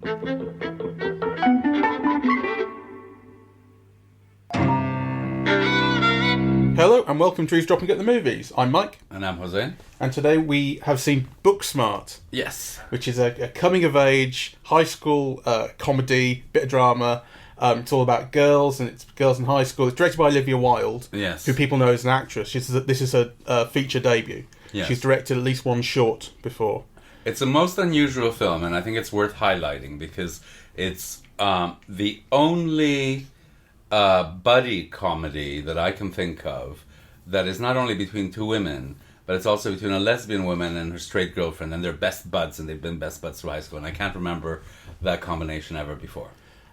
Hello and welcome to Eavesdropping at the Movies. I'm Mike. And I'm José. And today we have seen Booksmart. Yes. Which is a coming-of-age, high school comedy, bit of drama. It's all about girls, and it's girls in high school. It's directed by Olivia Wilde, yes, who people know as an actress. This is her feature debut. Yes. She's directed at least one short before. It's a most unusual film, and I think it's worth highlighting because it's the only buddy comedy that I can think of that is not only between two women, but it's also between a lesbian woman and her straight girlfriend, and they're best buds, and they've been best buds through high school, and I can't remember that combination ever before.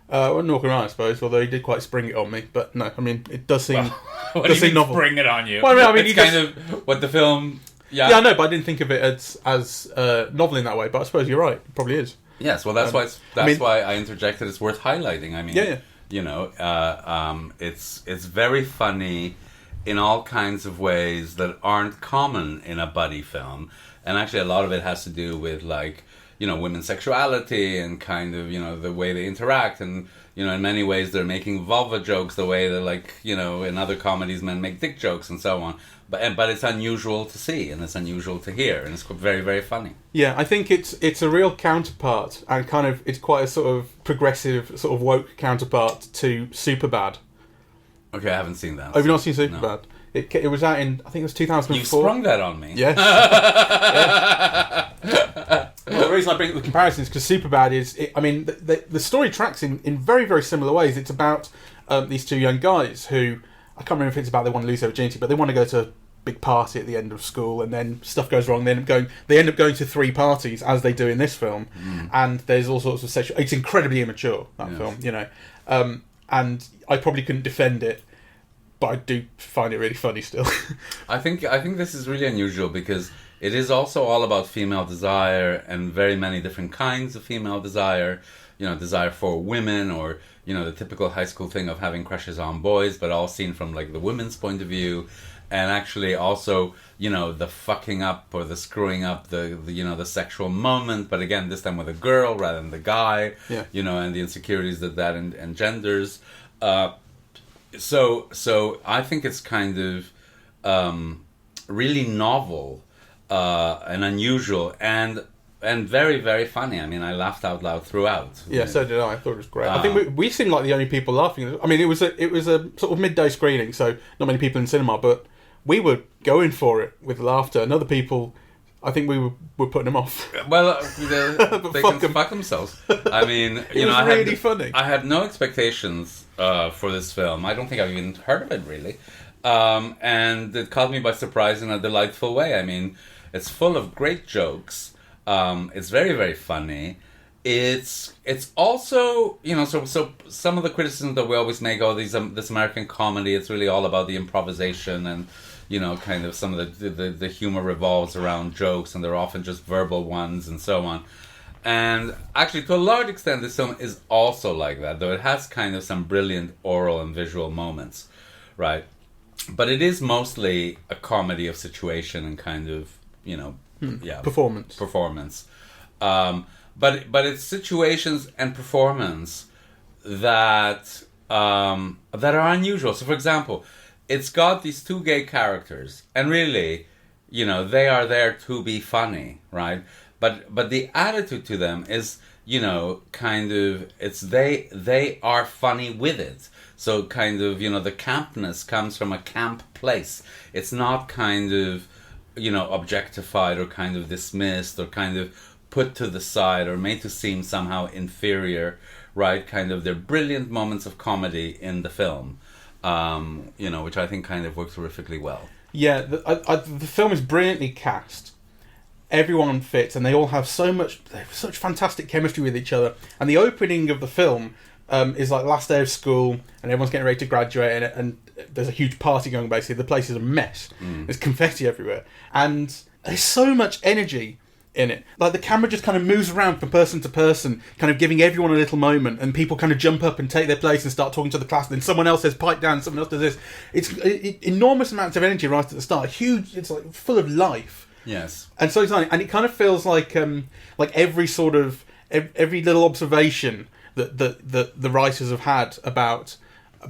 Well, North Carolina, I suppose, although he did quite spring it on me. But no, I mean, it does seem, what does seem novel. Spring it on you? Well, I mean, it's kind of what the film... Yeah, I know, but I didn't think of it as novel in that way, but I suppose you're right. It probably is. Yes, well, that's why I interjected. It's worth highlighting. I mean, you know, it's very funny in all kinds of ways that aren't common in a buddy film. And actually, a lot of it has to do with, like, you know, women's sexuality and kind of, you know, the way they interact. And, you know, in many ways they're making vulva jokes the way that, like, you know, in other comedies men make dick jokes and so on. But it's unusual to see, and it's unusual to hear, and it's very, very funny. Yeah, I think it's a real counterpart, and kind of it's quite a sort of progressive, sort of woke counterpart to Superbad. Okay, I haven't seen that. Oh, you've not seen Superbad? No. It was out in, I think it was 2004. You sprung that on me. Yes. Well, the reason I bring up the comparison is because Superbad is... the story tracks in very, very similar ways. It's about these two young guys who... I can't remember if it's about they want to lose their virginity, but they want to go to a big party at the end of school, and then stuff goes wrong. They end up going to 3 parties, as they do in this film, and there's all sorts of sexual... It's incredibly immature, that film, you know. And I probably couldn't defend it, but I do find it really funny still. I think this is really unusual because it is also all about female desire and very many different kinds of female desire. You know, desire for women, or, you know, the typical high school thing of having crushes on boys, but all seen from, like, the women's point of view. And actually also, you know, the fucking up or the screwing up, the you know, the sexual moment, but again, this time with a girl rather than the guy, you know, and the insecurities that engenders. So I think it's kind of really novel and unusual and very, very funny. I mean, I laughed out loud throughout. Yeah, so did I. I thought it was great. I think we seemed like the only people laughing. I mean, it was a sort of midday screening, so not many people in cinema, but we were going for it with laughter. And other people, I think we were putting them off. Well, they can fuck themselves. I mean, you know, really funny. I had no expectations for this film. I don't think I've even heard of it, really. And it caught me by surprise in a delightful way. I mean, it's full of great jokes. It's very, very funny. It's also, you know, so some of the criticisms that we always make, this American comedy, it's really all about the improvisation and, you know, kind of some of the humor revolves around jokes, and they're often just verbal ones and so on. And actually, to a large extent, this film is also like that, though it has kind of some brilliant oral and visual moments, right? But it is mostly a comedy of situation and kind of, you know, performance. But it's situations and performance that are unusual. So, for example, it's got these 2 gay characters, and really, you know, they are there to be funny, right? But the attitude to them is, you know, kind of, it's they are funny with it. So kind of, you know, the campness comes from a camp place. It's not kind of, you know, objectified or kind of dismissed or kind of put to the side or made to seem somehow inferior, right? Kind of, they're brilliant moments of comedy in the film, you know, which I think kind of works terrifically well. Yeah, the film is brilliantly cast. Everyone fits, and they all have such fantastic chemistry with each other. And the opening of the film is like last day of school, and everyone's getting ready to graduate, and there's a huge party going. Basically, the place is a mess. There's confetti everywhere, and there's so much energy in it. Like, the camera just kind of moves around from person to person, kind of giving everyone a little moment, and people kind of jump up and take their place and start talking to the class, and then someone else says pipe down, someone else does this. It's enormous amounts of energy right at the start. Huge. It's like full of life. Yes. And so exciting, and it kind of feels like every sort of every little observation that the writers have had about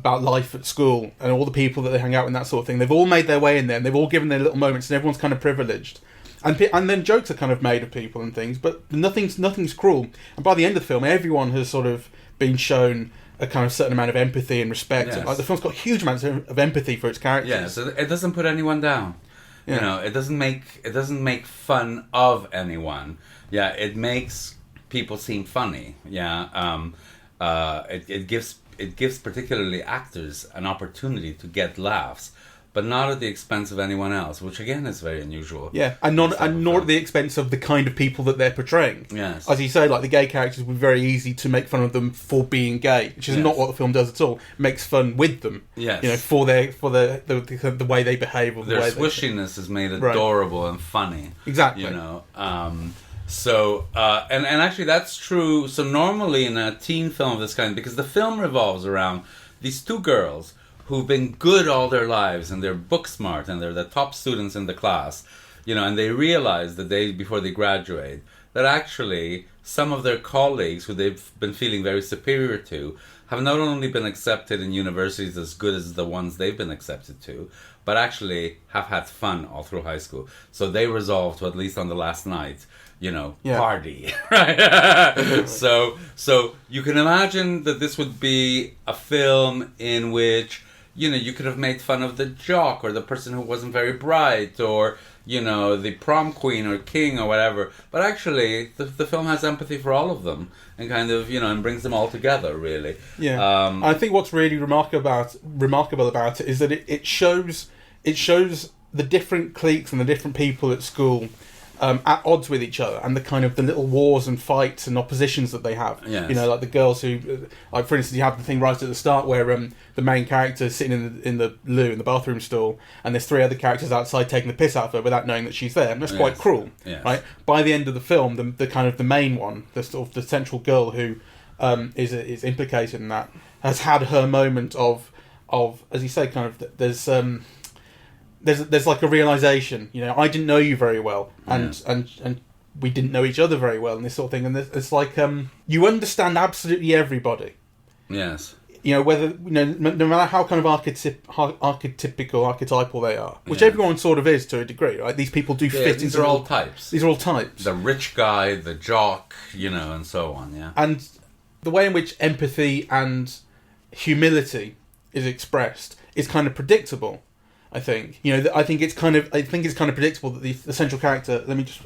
life at school and all the people that they hang out with and that sort of thing. They've all made their way in there, and they've all given their little moments, and everyone's kind of privileged. And then jokes are kind of made of people and things, but nothing's cruel. And by the end of the film, everyone has sort of been shown a kind of certain amount of empathy and respect. Yes. Like the film's got huge amounts of empathy for its characters. Yeah, so it doesn't put anyone down. Yeah. You know, it doesn't make fun of anyone. Yeah, it makes people seem funny. Yeah, it gives particularly actors an opportunity to get laughs, but not at the expense of anyone else, which again is very unusual. Yeah, and nor at the expense of the kind of people that they're portraying. Yes, as you say, like the gay characters would be very easy to make fun of them for being gay, which is not what the film does at all. It makes fun with them. Yes, you know, for the way they behave, or their the way swishiness is made adorable and funny. Exactly. You know. So and actually that's true. So normally in a teen film of this kind, because the film revolves around these two girls who've been good all their lives and they're book smart and they're the top students in the class, you know, and they realize the day before they graduate that actually some of their colleagues who they've been feeling very superior to have not only been accepted in universities as good as the ones they've been accepted to, but actually have had fun all through high school. So they resolve to, at least on the last night, you know, party, right? So you can imagine that this would be a film in which, you know, you could have made fun of the jock or the person who wasn't very bright, or, you know, the prom queen or king or whatever. But actually, the film has empathy for all of them and kind of, you know, and brings them all together, really. Yeah. I think what's really remarkable about it is that it shows the different cliques and the different people at school at odds with each other, and the kind of the little wars and fights and oppositions that they have. Yes. You know, like the girls who, like for instance, you have the thing right at the start where the main character is sitting in the loo, in the bathroom stall, and there's three other characters outside taking the piss out of her without knowing that she's there, and that's quite cruel. Yes. Right? By the end of the film, the kind of the main one, the sort of the central girl who is implicated in that, has had her moment of as you say, kind of there's like a realization, you know, I didn't know you very well, and we didn't know each other very well, and this sort of thing, and it's like you understand absolutely everybody. Yes. You know, whether, you know, no matter how kind of archetypal they are, which everyone sort of is to a degree, right? These people do fit into. These are all types. These are all types. The rich guy, the jock, you know, and so on. Yeah. And the way in which empathy and humility is expressed is kind of predictable. I think, you know, I think it's kind of predictable that the central character. Let me just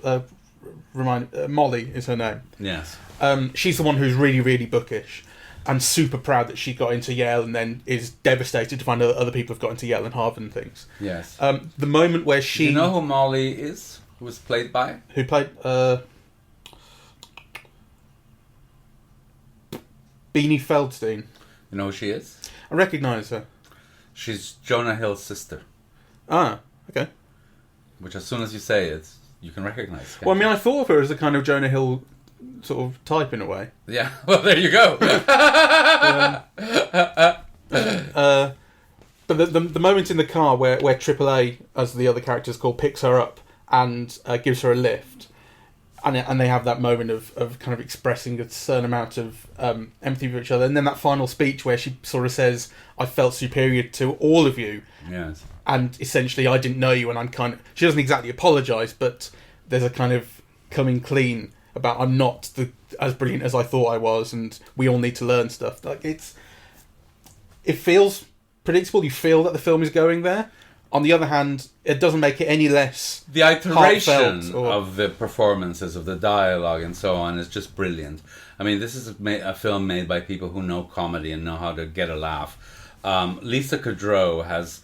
remind. Molly is her name. Yes. She's the one who's really, really bookish, and super proud that she got into Yale, and then is devastated to find that other people have got into Yale and Harvard and things. Yes. The moment where she. Do you know who Molly is? Who was played by? Who played? Beanie Feldstein. You know who she is? I recognise her. She's Jonah Hill's sister. Ah, okay. Which, as soon as you say it, you can recognise. Well, I mean, I thought of her as a kind of Jonah Hill sort of type in a way. Yeah, well, there you go. But the moment in the car where AAA, as the other character's called, picks her up and gives her a lift, and they have that moment of kind of expressing a certain amount of empathy for each other, and then that final speech where she sort of says, "I felt superior to all of you." Yes. And essentially, I didn't know you, and I'm kind of. She doesn't exactly apologise, but there's a kind of coming clean about I'm not as brilliant as I thought I was, and we all need to learn stuff. Like it feels predictable. You feel that the film is going there. On the other hand, it doesn't make it any less the iteration or... of the performances, of the dialogue, and so on is just brilliant. I mean, this is a film made by people who know comedy and know how to get a laugh. Lisa Kudrow has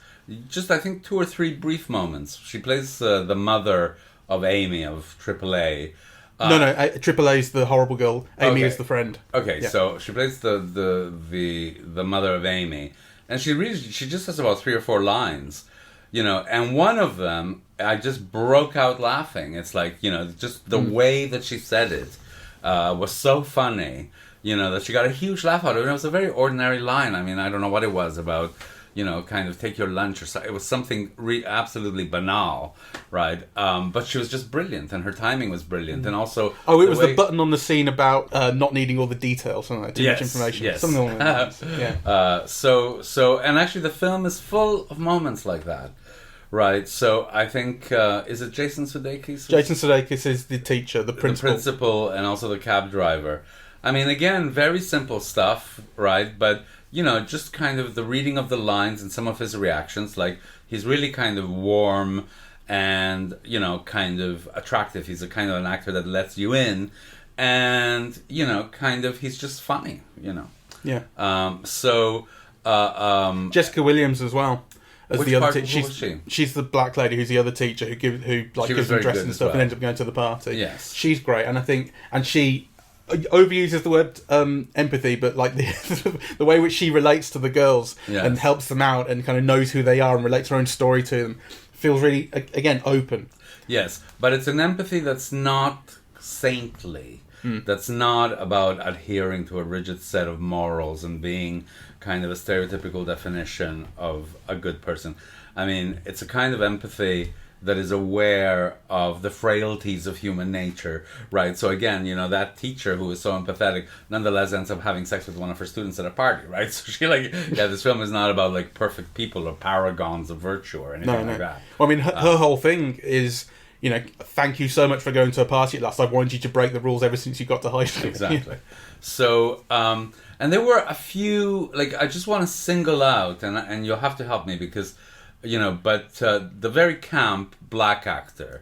just, I think, 2 or 3 brief moments. She plays the mother of Amy of AAA. No, AAA is the horrible girl. Amy is the friend. Okay, yeah. So she plays the mother of Amy, and she just has about 3 or 4 lines, you know. And one of them, I just broke out laughing. It's like, you know, just the way that she said it was so funny, you know, that she got a huge laugh out of it. It was a very ordinary line. I mean, I don't know what it was about, kind of take your lunch or something. It was something absolutely banal, right? But she was just brilliant, and her timing was brilliant, and also it was the button on the scene about not needing all the details, something like that, too much information, yes. something along those lines. Yeah. So, and actually, the film is full of moments like that. Right, so I think, is it Jason Sudeikis? Jason Sudeikis is the teacher, the principal. The principal, and also the cab driver. I mean, again, very simple stuff, right? But, just kind of the reading of the lines and some of his reactions. Like, he's really kind of warm and, kind of attractive. He's a kind of an actor that lets you in. And, kind of, he's just funny, Yeah. Jessica Williams as well. As which the other part was she? She's the black lady who's the other teacher who gives them dresses and stuff and ends up going to the party. Yes, she's great, and she overuses the word empathy, but like the way which she relates to the girls and helps them out and kind of knows who they are and relates her own story to them feels really again open. Yes, but it's an empathy that's not saintly. That's not about adhering to a rigid set of morals and being kind of a stereotypical definition of a good person. I mean, it's a kind of empathy that is aware of the frailties of human nature, right? So again, that teacher who is so empathetic nonetheless ends up having sex with one of her students at a party, right? So she this film is not about like perfect people or paragons of virtue or anything like that. Well, I mean, her whole thing is, thank you so much for going to a party at last. I've wanted you to break the rules ever since you got to high school. Exactly. So, and there were a few, I just want to single out, and you'll have to help me because, but the very camp black actor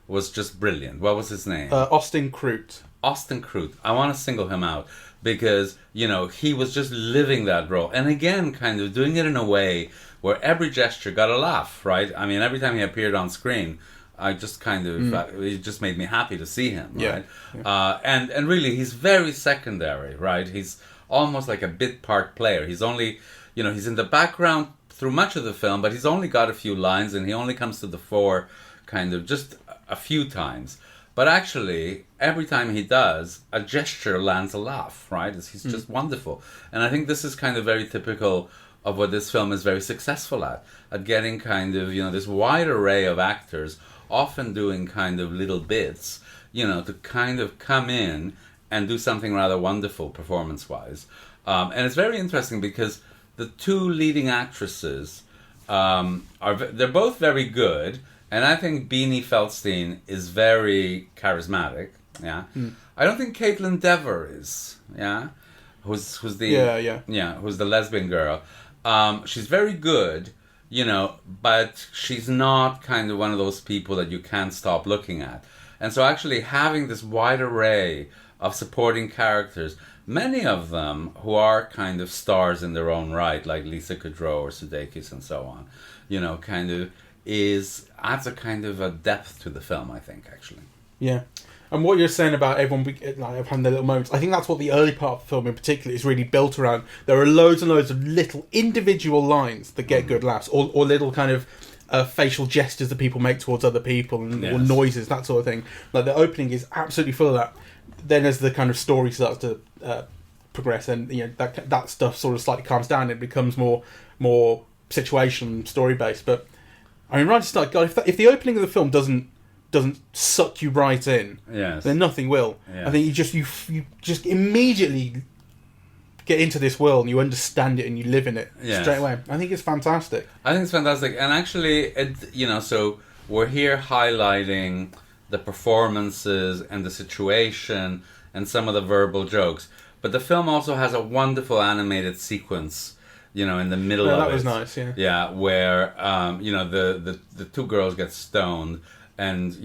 was just brilliant. What was his name? Austin Crute. Austin Crute. I want to single him out because, he was just living that role. And again, kind of doing it in a way where every gesture got a laugh, right? I mean, every time he appeared on screen, I just kind of it just made me happy to see him, right? Yeah. And really, he's very secondary, right? He's almost like a bit part player. He's only, he's in the background through much of the film, but he's only got a few lines, and he only comes to the fore, kind of just a few times. But actually, every time he does, a gesture lands a laugh, right? He's just wonderful, and I think this is kind of very typical of what this film is very successful at getting kind of this wide array of actors, often doing kind of little bits, to kind of come in and do something rather wonderful performance-wise. And it's very interesting because the two leading actresses they're both very good, and I think Beanie Feldstein is very charismatic. Yeah, I don't think Caitlin Dever is. Yeah, who's the who's the lesbian girl. She's very good. But she's not kind of one of those people that you can't stop looking at. And so actually having this wide array of supporting characters, many of them who are kind of stars in their own right, like Lisa Kudrow or Sudeikis and so on, kind of adds a kind of a depth to the film, I think, actually. Yeah. And what you're saying about everyone having their little moments, I think that's what the early part of the film in particular is really built around. There are loads and loads of little individual lines that get good laughs, or little kind of facial gestures that people make towards other people, or noises, that sort of thing. Like the opening is absolutely full of that. Then as the kind of story starts to progress, and that stuff sort of slightly calms down, it becomes more situational, story based. But I mean, right to start, God, if the opening of the film doesn't suck you right in, then nothing will. I think you just immediately get into this world and you understand it and you live in it straight away. I think it's fantastic. And actually, so we're here highlighting the performances and the situation and some of the verbal jokes, but the film also has a wonderful animated sequence, in the middle of it. That was nice, yeah. Yeah, where the two girls get stoned. And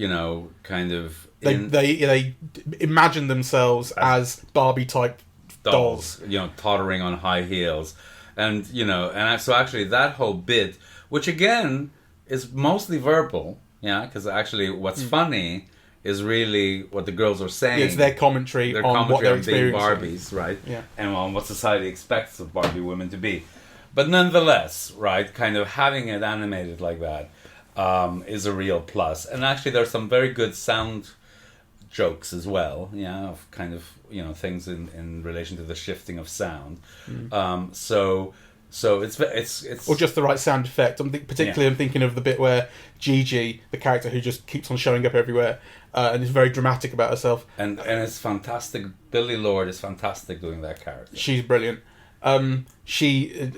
kind of they imagine themselves as Barbie type dolls, tottering on high heels, and so actually that whole bit, which again is mostly verbal, because actually what's funny is really what the girls are saying. It's their commentary on what they're experiencing. Barbies, right? Yeah, and on what society expects of Barbie women to be, but nonetheless, right, kind of having it animated like that. Is a real plus. And actually there's some very good sound jokes as well, of kind of, things in relation to the shifting of sound. So, So it's or just the right sound effect. I'm thinking of the bit where Gigi, the character who just keeps on showing up everywhere, and is very dramatic about herself. And it's fantastic. Billie Lourd is fantastic doing that character. She's brilliant. She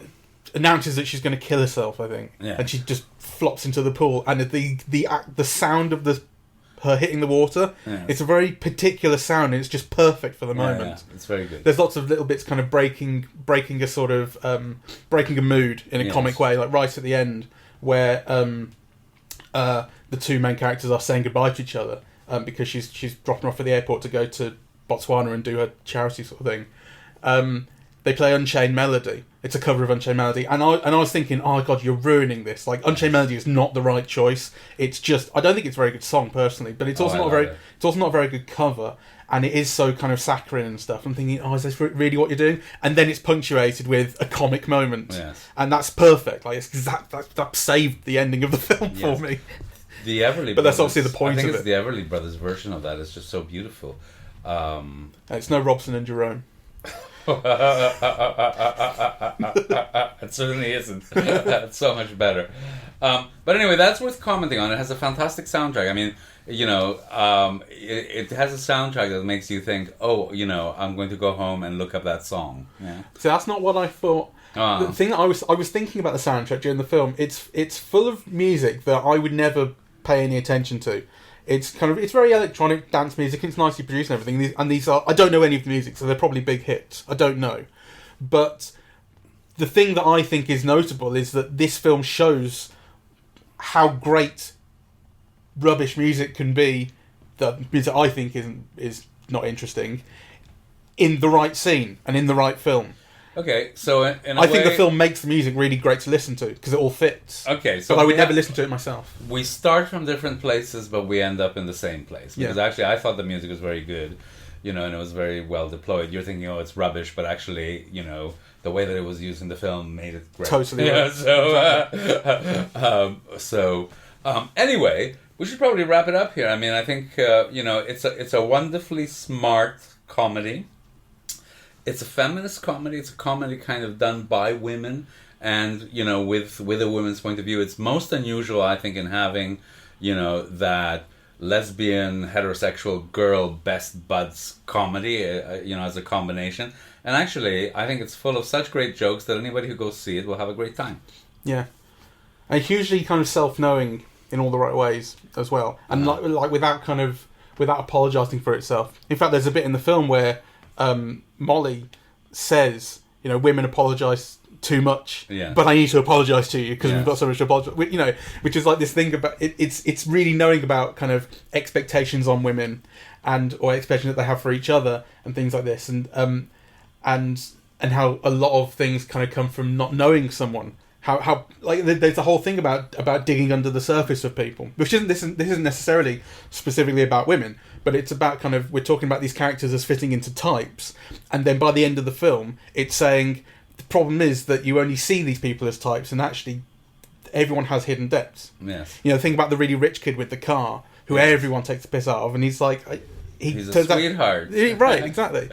announces that she's going to kill herself, I think, and she just flops into the pool. And the sound of her hitting the water, it's a very particular sound, and it's just perfect for the moment. It's very good. There's lots of little bits kind of breaking a sort of breaking a mood in a comic way, like right at the end where the two main characters are saying goodbye to each other because she's dropping off at the airport to go to Botswana and do her charity sort of thing. They play Unchained Melody. It's a cover of Unchained Melody, and I was thinking, oh god, you're ruining this. Like, Unchained Melody is not the right choice. It's just, I don't think it's a very good song personally, but it's also not a very good cover, and it is so kind of saccharine and stuff. I'm thinking, oh, is this really what you're doing? And then it's punctuated with a comic moment, and that's perfect. Like, that saved the ending of the film for me. The Everly, but that's obviously the point of it. I think it's the Everly Brothers version of that. It's just so beautiful. It's no Robson and Jerome. It certainly isn't. It's so much better. But anyway, that's worth commenting on. It has a fantastic soundtrack. I mean, it has a soundtrack that makes you think, oh, I'm going to go home and look up that song. Yeah. So that's not what I thought. The thing that I was thinking about the soundtrack during the film, it's full of music that I would never pay any attention to. It's very electronic dance music. It's nicely produced and everything. And these are, I don't know any of the music, so they're probably big hits. I don't know, but the thing that I think is notable is that this film shows how great rubbish music can be. That music I think is not interesting in the right scene and in the right film. Okay, so I think the film makes the music really great to listen to because it all fits. Okay, so but I would never listen to it myself. We start from different places, but we end up in the same place. Because actually, I thought the music was very good, and it was very well deployed. You're thinking, oh, it's rubbish, but actually, the way that it was used in the film made it great. Totally. Yeah. So, anyway, we should probably wrap it up here. I mean, I think it's a wonderfully smart comedy. It's a feminist comedy. It's a comedy kind of done by women, and with a woman's point of view. It's most unusual, I think, in having that lesbian heterosexual girl best buds comedy, as a combination. And actually, I think it's full of such great jokes that anybody who goes see it will have a great time. Yeah, and hugely kind of self-knowing in all the right ways as well, and like without apologising for itself. In fact, there's a bit in the film where Molly says, women apologise too much, but I need to apologise to you because we've got so much to apologise. Which is like this thing about it's really knowing about kind of expectations on women or expectations that they have for each other and things like this, and how a lot of things kind of come from not knowing someone. How like there's a whole thing about digging under the surface of people, which isn't necessarily specifically about women, but it's about kind of, we're talking about these characters as fitting into types, and then by the end of the film, it's saying the problem is that you only see these people as types, and actually everyone has hidden depths. Yes. Think about the really rich kid with the car, who everyone takes the piss out of, and he's like. He's a sweetheart. Right, exactly.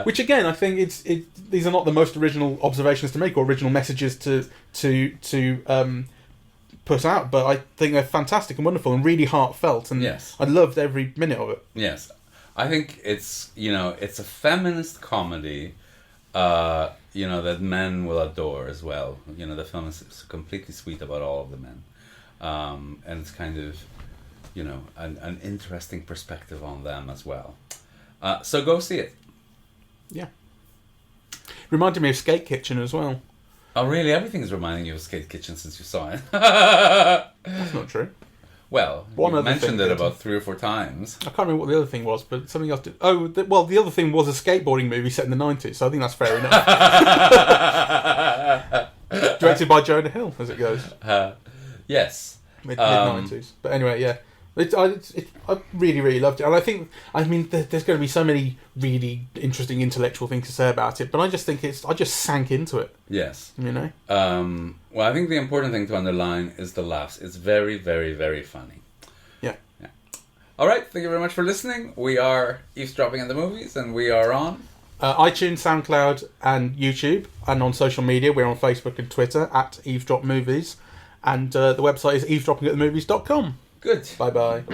Which again, I think these are not the most original observations to make or original messages to put out, but I think they're fantastic and wonderful and really heartfelt, and I loved every minute of it. Yes, I think it's a feminist comedy, that men will adore as well. The film is completely sweet about all of the men, and it's kind of. An interesting perspective on them as well. So go see it. Yeah. Reminded me of Skate Kitchen as well. Oh, really? Everything's reminding you of Skate Kitchen since you saw it. That's not true. Well, you mentioned it about 3 or 4 times. I can't remember what the other thing was, but something else did. Oh, the other thing was a skateboarding movie set in the 90s, so I think that's fair enough. Directed by Jonah Hill, as it goes. Yes. Mid-90s. But anyway, yeah. I really, really loved it. And there's going to be so many really interesting intellectual things to say about it, but I just think I just sank into it. Yes. Well, I think the important thing to underline is the laughs. It's very, very, very funny. Yeah. All right. Thank you very much for listening. We are Eavesdropping in the Movies, and we are on iTunes, SoundCloud, and YouTube, and on social media. We're on Facebook and Twitter at Eavesdrop Movies, and the website is eavesdroppingatthemovies.com. Good. Bye bye.